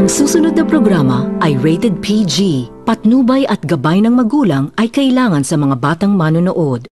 Ang susunod na programa ay rated PG. Patnubay at gabay ng magulang ay kailangan sa mga batang manonood.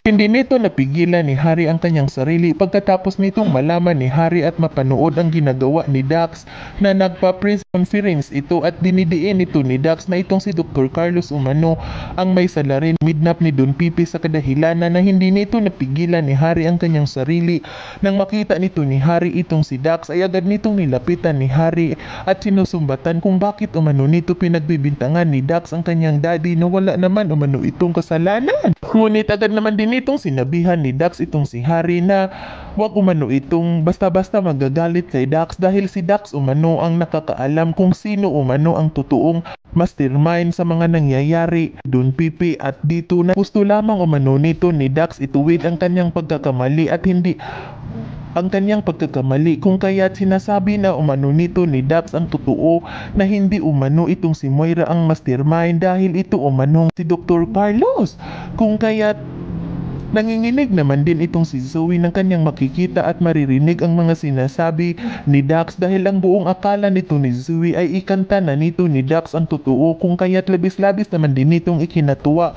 Hindi nito napigilan ni Harry ang kanyang sarili pagkatapos nitong malaman ni Harry at mapanood ang ginagawa ni Dax na nagpa-press conference ito at dinidiin nito ni Dax na itong si Dr. Carlos umano ang may salarin midnap ni Don Pipi sa kadahilanan na hindi nito napigilan ni Harry ang kanyang sarili. Nang makita nito ni Harry itong si Dax ay agad nitong nilapitan ni Harry at sinusumbatan kung bakit umano nito pinagbibintangan ni Dax ang kanyang daddy na wala naman umano itong kasalanan. Ngunit agad naman din itong sinabihan ni Dax itong si Harry na wag umano itong basta-basta magagalit kay Dax dahil si Dax umano ang nakakaalam kung sino umano ang totoong mastermind sa mga nangyayari Don Pipi at dito na gusto lamang umano nito ni Dax ituwid ang kanyang pagkakamali at hindi ang kanyang pagkakamali kung kaya't sinasabi na umano nito ni Dax ang totoo na hindi umano itong si Moira ang mastermind dahil ito umano si Dr. Carlos kung kaya't nanginginig naman din itong si Zoe ng kanyang makikita at maririnig ang mga sinasabi ni Dax dahil ang buong akala nito ni Zoe ay ikanta na nito ni Dax ang totoo kung kaya't labis-labis naman din itong ikinatuwa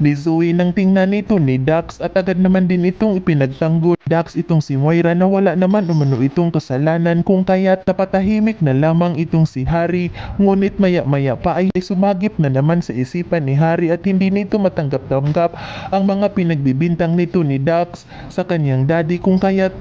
ni Zoe nang tingnan nito ni Dax at agad naman din itong ipinagtanggol Dax itong si Moira na wala naman umano itong kasalanan kung kaya't napatahimik na lamang itong si Harry ngunit maya-maya pa ay sumagip na naman sa isipan ni Harry at hindi nito matanggap-tanggap ang mga pinagbibintang nito ni Dax sa kanyang daddy kung kaya't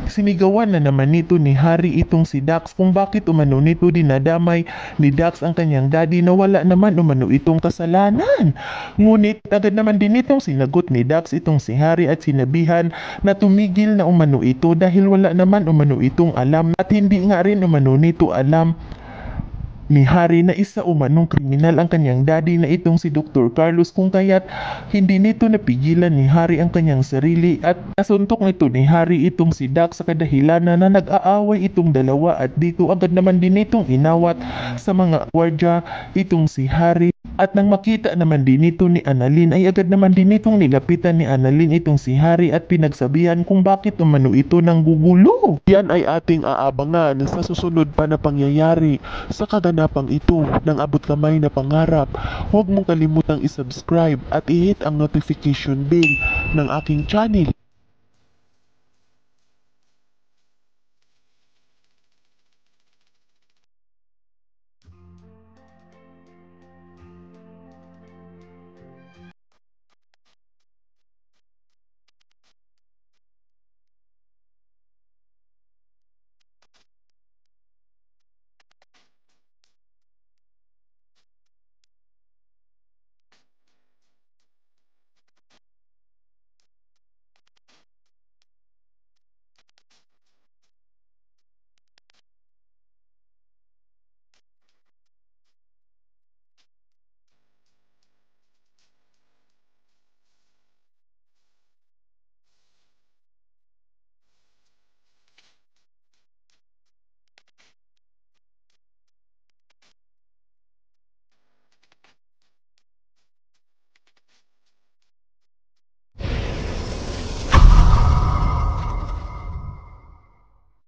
sinigawan na naman nito ni Harry itong si Dax kung bakit umano nito dinadamay ni Dax ang kanyang daddy na wala naman umano itong kasalanan. Ngunit agad naman din itong sinagot ni Dax itong si Harry at sinabihan na tumigil na umano ito dahil wala naman umano itong alam at hindi nga rin umano nito alam ni Harry na isa umanong kriminal ang kanyang daddy na itong si Dr. Carlos kung kaya't hindi nito napigilan ni Harry ang kanyang sarili at nasuntok nito ni Harry itong si Dax sa kadahilanan na nag-aaway itong dalawa at dito agad naman din itong inawat sa mga gwardya itong si Harry at nang makita naman din ito ni Annalyn ay agad naman din itong nilapitan ni Annalyn itong si Harry at pinagsabihan kung bakit umano ito nang gugulo. Yan ay ating aabangan sa susunod pa na pangyayari sa kaganapang ito ng abot kamay na pangarap. Huwag mong kalimutang isubscribe at i-hit ang notification bell ng aking channel